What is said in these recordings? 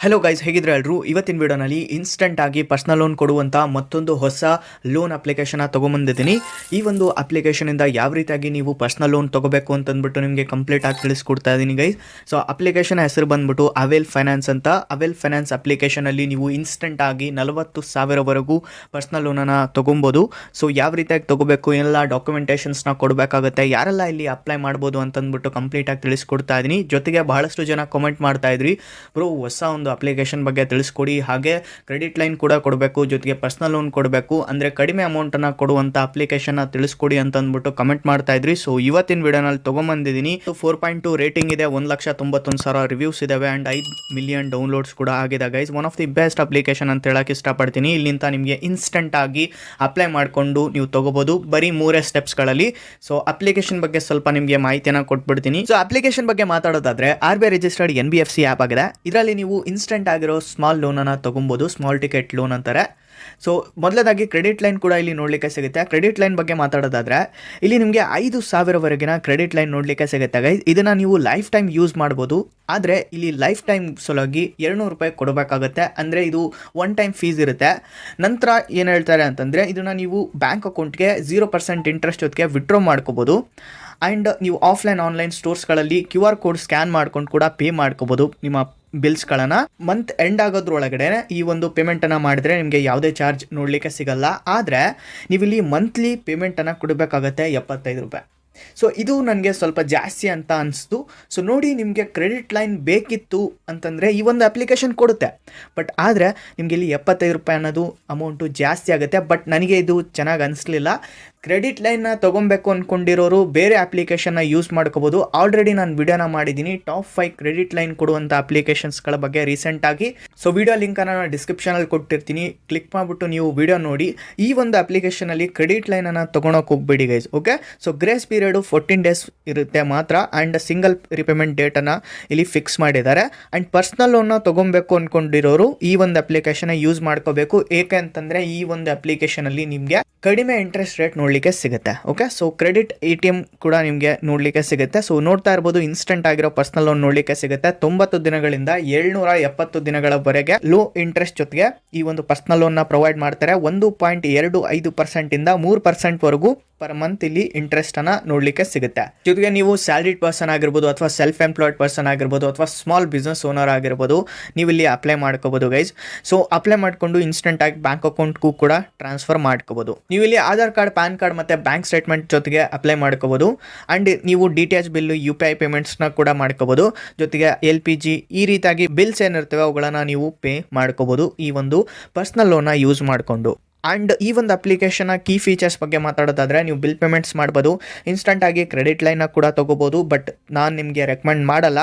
Hello guys, ಹೇಗಿದ್ರೆ ಎಲ್ಲರೂ. ಇವತ್ತಿನ ವಿಡಿಯೋನಲ್ಲಿ ಇನ್ಸ್ಟೆಂಟ್ ಆಗಿ ಪರ್ಸನಲ್ ಲೋನ್ ಕೊಡುವಂಥ ಮತ್ತೊಂದು ಹೊಸ ಲೋನ್ ಅಪ್ಲಿಕೇಶನ್ ತೊಗೊಂಬಂದಿದ್ದೀನಿ. ಈ ಒಂದು ಅಪ್ಲಿಕೇಶನಿಂದ ಯಾವ ರೀತಿಯಾಗಿ ನೀವು ಪರ್ಸನಲ್ ಲೋನ್ ತೊಗೋಬೇಕು ಅಂತಂದ್ಬಿಟ್ಟು ನಿಮಗೆ ಕಂಪ್ಲೀಟ್ ಆಗಿ ತಿಳಿಸ್ಕೊಡ್ತಾ ಇದ್ದೀನಿ ಗೈಸ್. ಸೊ ಅಪ್ಲಿಕೇಶನ್ ಹೆಸರು ಬಂದ್ಬಿಟ್ಟು ಅವೆಲ್ ಫೈನಾನ್ಸ್ ಅಂತ. ಅವೆಲ್ ಫೈನಾನ್ಸ್ ಅಪ್ಲಿಕೇಶನಲ್ಲಿ ನೀವು ಇನ್ಸ್ಟೆಂಟ್ ಆಗಿ 40,000ವರೆಗೂ ಪರ್ಸನಲ್ ಲೋನನ್ನು ತೊಗೊಬೋದು. ಸೊ ಯಾವ ರೀತಿಯಾಗಿ ತೊಗೋಬೇಕು, ಎಲ್ಲ ಡಾಕ್ಯುಮೆಂಟೇಷನ್ಸ್ನ ಕೊಡಬೇಕಾಗುತ್ತೆ, ಯಾರೆಲ್ಲ ಇಲ್ಲಿ ಅಪ್ಲೈ ಮಾಡ್ಬೋದು ಅಂತಂದ್ಬಿಟ್ಟು ಕಂಪ್ಲೀಟಾಗಿ ತಿಳಿಸ್ಕೊಡ್ತಾ ಇದ್ದೀನಿ. ಜೊತೆಗೆ ಬಹಳಷ್ಟು ಜನ ಕಮೆಂಟ್ ಮಾಡ್ತಾ ಇದ್ರಿ, ಬ್ರೋ ಹೊಸ ಒಂದು ಅಪ್ಲಿಕೇಶನ್ ಬಗ್ಗೆ ತಿಳಿಸ್ಕೊಡಿ, ಹಾಗೆ ಕ್ರೆಡಿಟ್ ಲೈನ್ ಕೂಡ ಕೊಡಬೇಕು, ಜೊತೆಗೆ ಪರ್ಸನಲ್ ಲೋನ್ ಕೊಡಬೇಕು, ಅಂದರೆ ಕಡಿಮೆ ಅಮೌಂಟನ್ನು ಕೊಡುವಂಥ ಅಪ್ಲಿಕೇಶನ್ನ ತಿಳಿಸ್ಕೊಡಿ ಅಂತ ಅಂದ್ಬಿಟ್ಟು ಕಮೆಂಟ್ ಮಾಡ್ತಾ ಇದ್ರಿ. ಸೊ ಇವತ್ತಿನ ವಿಡಿಯೋನಲ್ಲಿ ತೊಗೊಂಬಂದಿದ್ದೀನಿ. 4.2 ರೇಟಿಂಗ್ ಇದೆ, 1,91,000 ರಿವ್ಯೂಸ್ ಇದಾವೆ ಆ್ಯಂಡ್ 5 ಮಿಲಿಯನ್ ಡೌನ್ಲೋಡ್ಸ್ ಕೂಡ ಆಗಿದೆ guys. One of the best application ಅಂತ ಹೇಳಕ್ಕೆ ಇಷ್ಟಪಡ್ತೀನಿ. ಇಲ್ಲಿಂದ ನಿಮಗೆ ಇನ್ಸ್ಟೆಂಟ್ ಆಗಿ ಅಪ್ಲೈ ಮಾಡಿಕೊಂಡು ನೀವು ತೊಗೋಬೋದು ಬರೀ 3 ಸ್ಟೆಪ್ಸ್ಗಳಲ್ಲಿ. ಸೊ ಅಪ್ಲಿಕೇಶನ್ ಬಗ್ಗೆ ಸ್ವಲ್ಪ ನಿಮಗೆ ಮಾಹಿತಿಯನ್ನು ಕೊಟ್ಬಿಡ್ತೀನಿ. ಸೊ ಅಪ್ಲಿಕೇಶನ್ ಬಗ್ಗೆ ಮಾತಾಡೋದಾದ್ರೆ RBI ರಿಜಿಸ್ಟರ್ಡ್ NBFC ಆ್ಯಪ್ ಆಗಿದೆ. ಇದರಲ್ಲಿ ನೀವು ಇನ್ಸ್ಟೆಂಟ್ ಆಗಿರೋ ಸ್ಮಾಲ್ ಲೋನನ್ನು ತೊಗೊಬೋದು, ಸ್ಮಾಲ್ ಟಿಕೆಟ್ ಲೋನ್ ಅಂತಾರೆ. ಸೊ ಮೊದಲದಾಗಿ ಕ್ರೆಡಿಟ್ ಲೈನ್ ಕೂಡ ಇಲ್ಲಿ ನೋಡಲಿಕ್ಕೆ ಸಿಗುತ್ತೆ. ಕ್ರೆಡಿಟ್ ಲೈನ್ ಬಗ್ಗೆ ಮಾತಾಡೋದಾದರೆ ಇಲ್ಲಿ ನಿಮಗೆ 5,000ವರೆಗಿನ ಕ್ರೆಡಿಟ್ ಲೈನ್ ನೋಡಲಿಕ್ಕೆ ಸಿಗುತ್ತೆ ಗೈಸ್. ಇದನ್ನು ನೀವು ಲೈಫ್ ಟೈಮ್ ಯೂಸ್ ಮಾಡ್ಬೋದು. ಆದರೆ ಇಲ್ಲಿ ಲೈಫ್ ಟೈಮ್ ಸಲುವಾಗಿ 200 ರೂಪಾಯಿ ಕೊಡಬೇಕಾಗುತ್ತೆ. ಅಂದರೆ ಇದು ಒನ್ ಟೈಮ್ ಫೀಸ್ ಇರುತ್ತೆ. ನಂತರ ಏನು ಹೇಳ್ತಾರೆ ಅಂತಂದರೆ ಇದನ್ನು ನೀವು ಬ್ಯಾಂಕ್ ಅಕೌಂಟ್ಗೆ 0% ಇಂಟ್ರೆಸ್ಟ್ ಜೊತೆಗೆ ವಿಡ್ರಾ ಮಾಡ್ಕೋಬೋದು. ಆ್ಯಂಡ್ ನೀವು ಆನ್ಲೈನ್ ಸ್ಟೋರ್ಸ್ಗಳಲ್ಲಿ QR ಕೋಡ್ ಸ್ಕ್ಯಾನ್ ಮಾಡ್ಕೊಂಡು ಕೂಡ ಪೇ ಮಾಡ್ಕೋಬೋದು ನಿಮ್ಮ ಬಿಲ್ಸ್ಗಳನ್ನು. ಮಂತ್ ಎಂಡ್ ಆಗೋದ್ರೊಳಗಡೆ ಈ ಒಂದು ಪೇಮೆಂಟನ್ನು ಮಾಡಿದ್ರೆ ನಿಮಗೆ ಯಾವುದೇ ಚಾರ್ಜ್ ನೋಡಲಿಕ್ಕೆ ಸಿಗಲ್ಲ. ಆದರೆ ನೀವಿಲ್ಲಿ ಮಂತ್ಲಿ ಪೇಮೆಂಟನ್ನು ಕೊಡಬೇಕಾಗತ್ತೆ 75 ರೂಪಾಯಿ. ಸೊ ಇದು ನನಗೆ ಸ್ವಲ್ಪ ಜಾಸ್ತಿ ಅಂತ ಅನಿಸ್ತು. ಸೊ ನೋಡಿ, ನಿಮಗೆ ಕ್ರೆಡಿಟ್ ಲೈನ್ ಬೇಕಿತ್ತು ಅಂತಂದರೆ ಈ ಒಂದು ಅಪ್ಲಿಕೇಶನ್ ಕೊಡುತ್ತೆ. ಬಟ್ ಆದರೆ ನಿಮಗೆ ಇಲ್ಲಿ 75 ರೂಪಾಯಿ ಅನ್ನೋದು ಅಮೌಂಟು ಜಾಸ್ತಿ ಆಗುತ್ತೆ. ಬಟ್ ನನಗೆ ಇದು ಚೆನ್ನಾಗಿ ಅನಿಸ್ಲಿಲ್ಲ. ಕ್ರೆಡಿಟ್ ಲೈನ್ನ ತೊಗೊಬೇಕು ಅಂದ್ಕೊಂಡಿರೋರು ಬೇರೆ ಅಪ್ಲಿಕೇಶನ್ನ ಯೂಸ್ ಮಾಡ್ಕೋಬೋದು. ಆಲ್ರೆಡಿ ನಾನು ವಿಡಿಯೋನ ಮಾಡಿದ್ದೀನಿ ಟಾಪ್ 5 ಕ್ರೆಡಿಟ್ ಲೈನ್ ಕೊಡುವಂಥ ಅಪ್ಲಿಕೇಶನ್ಸ್ಗಳ ಬಗ್ಗೆ ರೀಸೆಂಟಾಗಿ. ಸೊ ವಿಡಿಯೋ ಲಿಂಕನ್ನು ನಾನು ಡಿಸ್ಕ್ರಿಪ್ಷನಲ್ಲಿ ಕೊಟ್ಟಿರ್ತೀನಿ, ಕ್ಲಿಕ್ ಮಾಡಿಬಿಟ್ಟು ನೀವು ವಿಡಿಯೋ ನೋಡಿ. ಈ ಒಂದು ಅಪ್ಲಿಕೇಶನಲ್ಲಿ ಕ್ರೆಡಿಟ್ ಲೈನನ್ನು ತೊಗೊಳಕ್ಕೆ ಹೋಗ್ಬೇಡಿ guys, okay. So grace period 14 days ಇರುತ್ತೆ ಮಾತ್ರ. ಆ್ಯಂಡ್ ಸಿಂಗಲ್ ರಿಪೇಮೆಂಟ್ ಡೇಟನ್ನು ಇಲ್ಲಿ ಫಿಕ್ಸ್ ಮಾಡಿದ್ದಾರೆ. ಆ್ಯಂಡ್ ಪರ್ಸ್ನಲ್ ಲೋನ್ನ ತೊಗೊಬೇಕು ಅಂದ್ಕೊಂಡಿರೋರು ಈ ಒಂದು ಅಪ್ಲಿಕೇಶನ್ನ ಯೂಸ್ ಮಾಡ್ಕೋಬೇಕು. ಏಕೆ ಅಂತಂದರೆ ಈ ಒಂದು ಅಪ್ಲಿಕೇಶನಲ್ಲಿ ನಿಮಗೆ ಕಡಿಮೆ ಇಂಟ್ರೆಸ್ಟ್ ರೇಟ್ ನೋಡಲಿಕ್ಕೆ ಸಿಗುತ್ತೆ, ಓಕೆ. ಸೊ ಕ್ರೆಡಿಟ್ ATM ಕೂಡ ನಿಮಗೆ ನೋಡಲಿಕ್ಕೆ ಸಿಗುತ್ತೆ. ಸೊ ನೋಡ್ತಾ ಇರ್ಬೋದು, ಇನ್ಸ್ಟೆಂಟ್ ಆಗಿರೋ ಪರ್ಸನಲ್ ಲೋನ್ ನೋಡಲಿಕ್ಕೆ ಸಿಗುತ್ತೆ. 90 ದಿನಗಳಿಂದ 770 ದಿನಗಳವರೆಗೆ ಲೋ ಇಂಟ್ರೆಸ್ಟ್ ಜೊತೆಗೆ ಈ ಒಂದು ಪರ್ಸನಲ್ ಲೋನ್ನ ಪ್ರೊವೈಡ್ ಮಾಡ್ತಾರೆ. 1.25% ಇಂದ 3% ಪರ್ ಮಂತ್ ಇಲ್ಲಿ ಇಂಟ್ರೆಸ್ಟ್ ಅನ್ನ ನೋಡಲಿಕ್ಕೆ ಸಿಗುತ್ತೆ. ಜೊತೆಗೆ ನೀವು ಸ್ಯಾಲರಿಡ್ ಪರ್ಸನ್ ಆಗಿರ್ಬೋದು, ಅಥವಾ ಸೆಲ್ಫ್ ಎಂಪ್ಲಾಯ್ಡ್ ಪರ್ಸನ್ ಆಗಿರ್ಬೋದು, ಅಥವಾ ಸ್ಮಾಲ್ ಬಿಸ್ನೆಸ್ ಓನರ್ ಆಗಿರ್ಬೋದು, ನೀವು ಇಲ್ಲಿ ಅಪ್ಲೈ ಮಾಡ್ಕೋಬಹುದು ಗೈಸ್. ಸೊ ಅಪ್ಲೈ ಮಾಡ್ಕೊಂಡು ಇನ್ಸ್ಟೆಂಟ್ ಆಗಿ ಬ್ಯಾಂಕ್ ಅಕೌಂಟ್ಗೂ ಕೂಡ ಟ್ರಾನ್ಸ್ಫರ್ ಮಾಡ್ಕೋಬಹುದು. ನೀವು ಇಲ್ಲಿ ಆಧಾರ್ ಕಾರ್ಡ್, ಪ್ಯಾನ್ ಕಾರ್ಡ್ ಮತ್ತೆ ಬ್ಯಾಂಕ್ ಸ್ಟೇಟ್ಮೆಂಟ್ ಜೊತೆಗೆ ಅಪ್ಲೈ ಮಾಡ್ಕೋಬಹುದು. ಅಂಡ್ ನೀವು DTH ಬಿಲ್, UPI ಪೇಮೆಂಟ್ಸ್ನ ಕೂಡ ಮಾಡ್ಕೋಬಹುದು. ಜೊತೆಗೆ LPG ಈ ರೀತಿಯಾಗಿ ಬಿಲ್ಸ್ ಏನಿರ್ತವೆ ಅವುಗಳನ್ನ ನೀವು ಪೇ ಮಾಡ್ಕೋಬಹುದು ಈ ಒಂದು ಪರ್ಸನಲ್ ಲೋನ್ನ ಯೂಸ್ ಮಾಡಿಕೊಂಡು. ಆ್ಯಂಡ್ ಈ ಒಂದು ಅಪ್ಲಿಕೇಶನ್ನ ಕೀ ಫೀಚರ್ಸ್ ಬಗ್ಗೆ ಮಾತಾಡೋದಾದರೆ ನೀವು ಬಿಲ್ ಪೇಮೆಂಟ್ಸ್ ಮಾಡ್ಬೋದು, ಇನ್ಸ್ಟಂಟ್ ಆಗಿ ಕ್ರೆಡಿಟ್ ಲೈನ್ನ ಕೂಡ ತೊಗೋಬೋದು. ಬಟ್ ನಾನು ನಿಮಗೆ ರೆಕಮೆಂಡ್ ಮಾಡಲ್ಲ.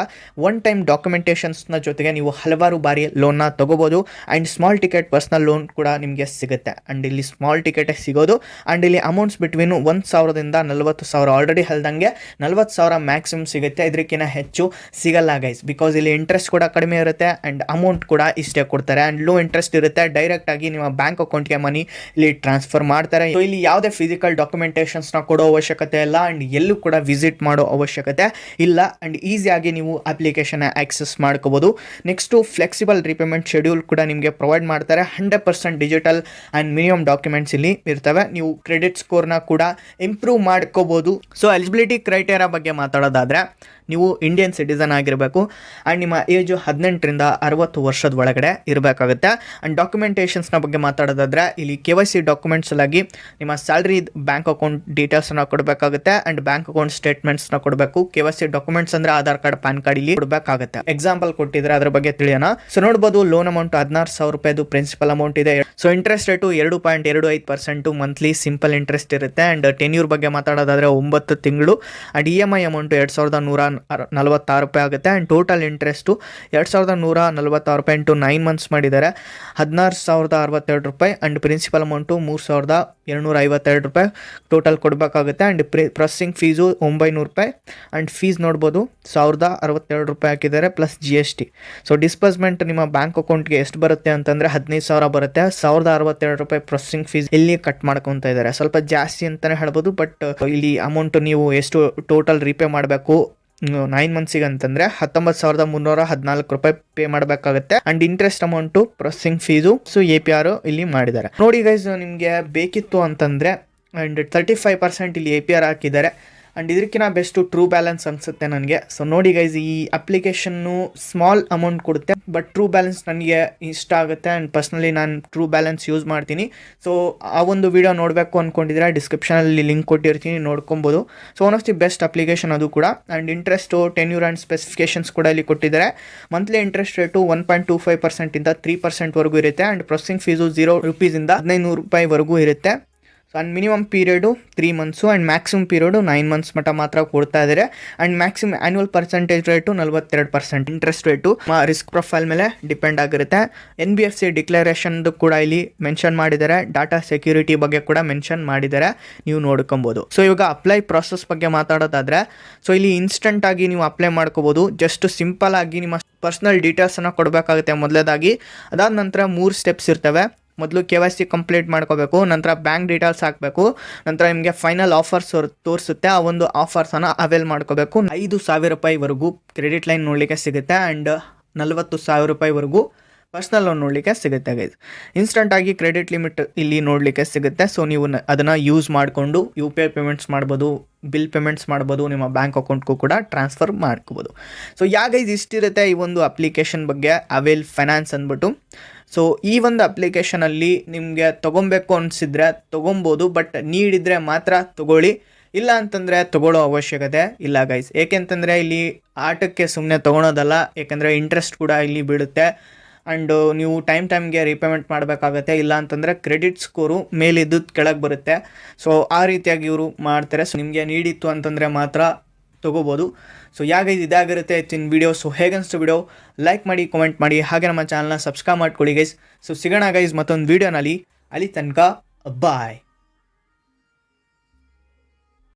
ಒನ್ ಟೈಮ್ ಡಾಕ್ಯುಮೆಂಟೇಷನ್ಸ್ನ ಜೊತೆಗೆ ನೀವು ಹಲವಾರು ಬಾರಿ ಲೋನ್ನ ತೊಗೋಬೋದು. And small ticket personal loan ಕೂಡ ನಿಮಗೆ ಸಿಗುತ್ತೆ. ಆ್ಯಂಡ್ ಇಲ್ಲಿ ಸ್ಮಾಲ್ ಟಿಕೆಟೇ ಸಿಗೋದು. ಆ್ಯಂಡ್ ಇಲ್ಲಿ ಅಮೌಂಟ್ಸ್ ಬಿಟ್ವೀನು 1,000ದಿಂದ 40,000, ಆಲ್ರೆಡಿ ಹೇಳ್ದಂಗೆ 40,000 ಮ್ಯಾಕ್ಸಿಮಮ್ ಸಿಗುತ್ತೆ. ಇದಕ್ಕಿಂತ ಹೆಚ್ಚು ಸಿಗಲ್ಲ ಗೈಸ್, ಬಿಕಾಸ್ ಇಲ್ಲಿ ಇಂಟ್ರೆಸ್ಟ್ ಕೂಡ ಕಡಿಮೆ ಇರುತ್ತೆ ಆ್ಯಂಡ್ ಅಮೌಂಟ್ ಕೂಡ ಇಷ್ಟೇ ಕೊಡ್ತಾರೆ. ಆ್ಯಂಡ್ ಲೋ ಇಂಟ್ರೆಸ್ಟ್ ಇರುತ್ತೆ. ಡೈರೆಕ್ಟಾಗಿ ನಿಮ್ಮ ಬ್ಯಾಂಕ್ ಅಕೌಂಟ್ಗೆ ಮನಿ ಇಲ್ಲಿ ಟ್ರಾನ್ಸ್ಫರ್ ಮಾಡ್ತಾರೆ. ಸೊ ಇಲ್ಲಿ ಯಾವುದೇ ಫಿಸಿಕಲ್ ಡಾಕ್ಯುಮೆಂಟೇಷನ್ಸ್ನ ಕೊಡೋ ಅವಶ್ಯಕತೆ ಇಲ್ಲ. ಆ್ಯಂಡ್ ಎಲ್ಲೂ ಕೂಡ ವಿಸಿಟ್ ಮಾಡೋ ಅವಶ್ಯಕತೆ ಇಲ್ಲ. ಆ್ಯಂಡ್ ಈಸಿಯಾಗಿ ನೀವು ಅಪ್ಲಿಕೇಶನ್ ಆಕ್ಸೆಸ್ ಮಾಡ್ಕೋಬೋದು. ನೆಕ್ಸ್ಟು ಫ್ಲೆಕ್ಸಿಬಲ್ ರಿಪೇಮೆಂಟ್ ಶೆಡ್ಯೂಲ್ ಕೂಡ ನಿಮಗೆ ಪ್ರೊವೈಡ್ ಮಾಡ್ತಾರೆ. 100% ಡಿಜಿಟಲ್ ಆ್ಯಂಡ್ ಮಿನಿಮಮ್ ಡಾಕ್ಯುಮೆಂಟ್ಸ್ ಇಲ್ಲಿ ಇರ್ತವೆ. ನೀವು ಕ್ರೆಡಿಟ್ ಸ್ಕೋರ್ನ ಕೂಡ ಇಂಪ್ರೂವ್ ಮಾಡ್ಕೋಬೋದು. ಸೊ ಎಲಿಜಿಬಿಲಿಟಿ ಕ್ರೈಟೇರಿಯಾ ಬಗ್ಗೆ ಮಾತಾಡೋದಾದರೆ ನೀವು ಇಂಡಿಯನ್ ಸಿಟಿಸನ್ ಆಗಿರಬೇಕು ಆ್ಯಂಡ್ ನಿಮ್ಮ ಏಜು 18ರಿಂದ 60 ವರ್ಷದ ಒಳಗಡೆ ಇರಬೇಕಾಗುತ್ತೆ. ಆ್ಯಂಡ್ ಡಾಕ್ಯುಮೆಂಟೇಷನ್ಸ್ನ ಬಗ್ಗೆ ಮಾತಾಡೋದಾದರೆ ಇಲ್ಲಿ KYC ಡಾಕ್ಯುಮೆಂಟ್ಸಲಾಗಿ ನಿಮ್ಮ ಸ್ಯಾಲ್ರಿ, ಬ್ಯಾಂಕ್ ಅಕೌಂಟ್ ಡೀಟೇಲ್ಸನ್ನು ಕೊಡಬೇಕಾಗುತ್ತೆ. ಆ್ಯಂಡ್ ಬ್ಯಾಂಕ್ ಅಕೌಂಟ್ ಸ್ಟೇಟ್ಮೆಂಟ್ಸ್ನ ಕೊಡಬೇಕು. KYC ಡಾಕ್ಯುಮೆಂಟ್ಸ್ ಅಂದರೆ ಆಧಾರ್ ಕಾರ್ಡ್, ಪ್ಯಾನ್ ಕಾರ್ಡ್ ಇಲ್ಲಿ ಕೊಡಬೇಕಾಗುತ್ತೆ. ಎಕ್ಸಾಂಪಲ್ ಕೊಟ್ಟಿದ್ರೆ ಅದ್ರ ಬಗ್ಗೆ ತಿಳಿಯೋಣ. ಸೊ ನೋಡ್ಬೋದು, ಲೋನ್ ಅಮೌಂಟ್ 16,000 ರೂಪಾಯಿದು ಪ್ರಿನ್ಸಿಪಲ್ ಅಮೌಂಟ್ ಇದೆ. So interest rate 2.25% monthly simple interest ಇರುತ್ತೆ. ಆ್ಯಂಡ್ ಟೆನ್ಯೂರ್ ಬಗ್ಗೆ ಮಾತಾಡೋದಾದರೆ 9 ತಿಂಗಳು. ಆ್ಯಂಡ್ EMI ಅಮೌಂಟು 2,146 ರೂಪಾಯಿ ಆಗುತ್ತೆ. ಆ್ಯಂಡ್ ಟೋಟಲ್ ಇಂಟ್ರೆಸ್ಟು 2,146 ರೂಪಾಯಿ ಇಂಟು 9 ಮಂತ್ಸ್ ಮಾಡಿದ್ದಾರೆ, 16,062 ರೂಪಾಯಿ. ಆ್ಯಂಡ್ ಪ್ರಿನ್ಸಿಪಲ್ ಅಮೌಂಟು 3,252 ರೂಪಾಯಿ ಟೋಟಲ್ ಕೊಡಬೇಕಾಗುತ್ತೆ. ಆ್ಯಂಡ್ ಪ್ರೊಸೆಸಿಂಗ್ ಫೀಸು 900 ರೂಪಾಯಿ. ಆ್ಯಂಡ್ ಫೀಸ್ ನೋಡ್ಬೋದು 1,062 ರೂಪಾಯಿ ಹಾಕಿದ್ದಾರೆ ಪ್ಲಸ್ GST. ಸೊ ಡಿಸ್ಬರ್ಸ್ಮೆಂಟ್ ನಿಮ್ಮ ಬ್ಯಾಂಕ್ ಅಕೌಂಟ್ಗೆ ಎಷ್ಟು ಬರುತ್ತೆ ಅಂತಂದರೆ 15,000 ಬರುತ್ತೆ. 1,062 ರೂಪಾಯಿ ಪ್ರೊಸೆಸಿಂಗ್ ಫೀಸ್ ಇಲ್ಲಿ ಕಟ್ ಮಾಡ್ಕೊತಾ ಇದ್ದಾರೆ. ಸ್ವಲ್ಪ ಜಾಸ್ತಿ ಅಂತಲೇ ಹೇಳ್ಬೋದು. ಬಟ್ ಇಲ್ಲಿ ಅಮೌಂಟ್ ನೀವು ಎಷ್ಟು ಟೋಟಲ್ ರೀಪೇ ಮಾಡಬೇಕು 9 ಮಂತ್ಸಿಗೆ ಅಂತಂದರೆ 19,314 ರೂಪಾಯಿ ಪೇ ಮಾಡಬೇಕಾಗುತ್ತೆ. And interest amount processing fees APR ಇಲ್ಲಿ ಮಾಡಿದ್ದಾರೆ. ನೋಡಿ ಗೈಸ್, ನಿಮಗೆ ಬೇಕಿತ್ತು ಅಂತಂದರೆ ಆ್ಯಂಡ್ 35% ಇಲ್ಲಿ APR ಹಾಕಿದ್ದಾರೆ. ಆ್ಯಂಡ್ ಇದಕ್ಕಿಂತ ಬೆಸ್ಟು ಟ್ರೂ ಬ್ಯಾಲೆನ್ಸ್ ಅನಿಸುತ್ತೆ ನನಗೆ. ಸೊ ನೋಡಿ ಗೈಸ್, ಈ ಅಪ್ಲಿಕೇಶನ್ನು ಸ್ಮಾಲ್ ಅಮೌಂಟ್ ಕೊಡುತ್ತೆ, ಬಟ್ ಟ್ರೂ ಬ್ಯಾಲೆನ್ಸ್ ನನಗೆ ಇಷ್ಟ ಆಗುತ್ತೆ. ಆ್ಯಂಡ್ ಪರ್ಸ್ನಲಿ ನಾನು ಟ್ರೂ ಬ್ಯಾಲೆನ್ಸ್ ಯೂಸ್ ಮಾಡ್ತೀನಿ. ಸೊ ಆ ಒಂದು ವಿಡಿಯೋ ನೋಡಬೇಕು ಅಂದ್ಕೊಂಡಿದ್ರೆ ಡಿಸ್ಕ್ರಿಪ್ಷನಲ್ಲಿ ಲಿಂಕ್ ಕೊಟ್ಟಿರ್ತೀನಿ, ನೋಡ್ಕೊಬೋದು. So one of the best application ಅದು ಕೂಡ. And interest tenure and specifications ಕೂಡ ಇಲ್ಲಿ ಕೊಟ್ಟಿದ್ದಾರೆ. ಮಂತ್ಲಿ ಇಂಟ್ರೆಸ್ಟ್ ರೇಟು 1.25% 3% ಇರುತ್ತೆ. ಆ್ಯಂಡ್ ಪ್ರೊಸೆಸಿಂಗ್ ಫೀಸು 0 ರೂಪೀಸಿಂದ 1500 ರೂಪಾಯಿವರೆಗೂ ಇರುತ್ತೆ. So and minimum period 3 months and maximum period 9 months ಮಟ್ಟ ಮಾತ್ರ ಕೊಡ್ತಾ ಇದ್ದಾರೆ. And maximum annual percentage rate 42%. Interest rate risk profile ಮೇಲೆ ಡಿಪೆಂಡ್ ಆಗಿರುತ್ತೆ. NBFC ಡಿಕ್ಲರೇಷನ್ದು ಕೂಡ ಇಲ್ಲಿ ಮೆನ್ಷನ್ ಮಾಡಿದ್ದಾರೆ. ಡಾಟಾ ಸೆಕ್ಯೂರಿಟಿ ಬಗ್ಗೆ ಕೂಡ ಮೆನ್ಷನ್ ಮಾಡಿದ್ದಾರೆ, ನೀವು ನೋಡ್ಕೊಬೋದು. ಸೊ ಇವಾಗ ಅಪ್ಲೈ ಪ್ರಾಸೆಸ್ ಬಗ್ಗೆ ಮಾತಾಡೋದಾದರೆ, ಸೊ ಇಲ್ಲಿ ಇನ್ಸ್ಟೆಂಟಾಗಿ ನೀವು ಅಪ್ಲೈ ಮಾಡ್ಕೋಬೋದು. ಜಸ್ಟ್ ಸಿಂಪಲ್ ಆಗಿ ನಿಮ್ಮ ಪರ್ಸ್ನಲ್ ಡೀಟೇಲ್ಸನ್ನು ಕೊಡಬೇಕಾಗುತ್ತೆ ಮೊದಲೇದಾಗಿ. ಅದಾದ ನಂತರ 3 ಸ್ಟೆಪ್ಸ್ ಇರ್ತವೆ. ಮೊದಲು KYC ಕಂಪ್ಲೀಟ್ ಮಾಡ್ಕೋಬೇಕು, ನಂತರ ಬ್ಯಾಂಕ್ ಡೀಟೇಲ್ಸ್ ಹಾಕಬೇಕು, ನಂತರ ನಿಮಗೆ ಫೈನಲ್ ಆಫರ್ಸ್ ತೋರಿಸುತ್ತೆ. ಆ ಒಂದು ಆಫರ್ಸನ್ನು ಅವೇಲ್ ಮಾಡ್ಕೋಬೇಕು. 5,000 ರೂಪಾಯಿವರೆಗೂ ಕ್ರೆಡಿಟ್ ಲೈನ್ ನೋಡಲಿಕ್ಕೆ ಸಿಗುತ್ತೆ. ಆ್ಯಂಡ್ 40,000 ರೂಪಾಯಿವರೆಗೂ ಪರ್ಸ್ನಲ್ ಲೋನ್ ನೋಡಲಿಕ್ಕೆ ಸಿಗುತ್ತೆ ಗೈಸ್. ಇನ್ಸ್ಟಂಟಾಗಿ ಕ್ರೆಡಿಟ್ ಲಿಮಿಟ್ ಇಲ್ಲಿ ನೋಡಲಿಕ್ಕೆ ಸಿಗುತ್ತೆ. ಸೊ ನೀವು ಅದನ್ನು ಯೂಸ್ ಮಾಡಿಕೊಂಡು UPI ಪೇಮೆಂಟ್ಸ್ ಮಾಡ್ಬೋದು, ಬಿಲ್ ಪೇಮೆಂಟ್ಸ್ ಮಾಡ್ಬೋದು, ನಿಮ್ಮ ಬ್ಯಾಂಕ್ ಅಕೌಂಟ್ಗೂ ಕೂಡ ಟ್ರಾನ್ಸ್ಫರ್ ಮಾಡ್ಕೋಬೋದು. ಸೊ ಗೈಸ್, ಇಷ್ಟಿರುತ್ತೆ ಈ ಒಂದು ಅಪ್ಲಿಕೇಶನ್ ಬಗ್ಗೆ, ಅವೇಲ್ ಫೈನಾನ್ಸ್ ಅಂದ್ಬಿಟ್ಟು. ಸೊ ಈ ಒಂದು ಅಪ್ಲಿಕೇಶನಲ್ಲಿ ನಿಮಗೆ ತೊಗೊಬೇಕು ಅನಿಸಿದ್ರೆ ತೊಗೊಬೋದು, ಬಟ್ ನೀಡಿದರೆ ಮಾತ್ರ ತೊಗೊಳ್ಳಿ, ಇಲ್ಲ ಅಂತಂದರೆ ತೊಗೊಳ್ಳೋ ಅವಶ್ಯಕತೆ ಇಲ್ಲ ಗೈಸ್. ಏಕೆಂತಂದರೆ ಇಲ್ಲಿ ಆಟಕ್ಕೆ ಸುಮ್ಮನೆ ತೊಗೊಳೋದಲ್ಲ, ಏಕೆಂದರೆ ಇಂಟ್ರೆಸ್ಟ್ ಕೂಡ ಇಲ್ಲಿ ಬೀಳುತ್ತೆ. ಆ್ಯಂಡ್ ನೀವು ಟೈಮ್ಗೆ ರೀಪೇಮೆಂಟ್ ಮಾಡಬೇಕಾಗತ್ತೆ, ಇಲ್ಲ ಅಂತಂದರೆ ಕ್ರೆಡಿಟ್ ಸ್ಕೋರು ಮೇಲಿದ್ದು ಕೆಳಗೆ ಬರುತ್ತೆ. ಸೊ ಆ ರೀತಿಯಾಗಿ ಇವರು ಮಾಡ್ತಾರೆ. ಸೊ ನಿಮಗೆ ನೀಡಿತ್ತು ಅಂತಂದರೆ ಮಾತ್ರ ತೊಗೋಬೋದು. ಸೊ ಗೈಸ್, ಇದಾಗಿರುತ್ತೆ ಇತ್ತಿನ ವಿಡಿಯೋ. ಸೊ ಹೇಗನ್ನಿಸ್ತು ವಿಡಿಯೋ ಲೈಕ್ ಮಾಡಿ, ಕಮೆಂಟ್ ಮಾಡಿ, ಹಾಗೆ ನಮ್ಮ ಚಾನಲ್ನ ಸಬ್ಸ್ಕ್ರೈಬ್ ಮಾಡ್ಕೊಳ್ಳಿ ಗೈಸ್. ಸೊ ಸಿಗೋಣ ಗೈಸ್ ಮತ್ತೊಂದು ವೀಡಿಯೋನಲ್ಲಿ. ಅಲ್ಲಿ ತನಕ ಬಾಯ್.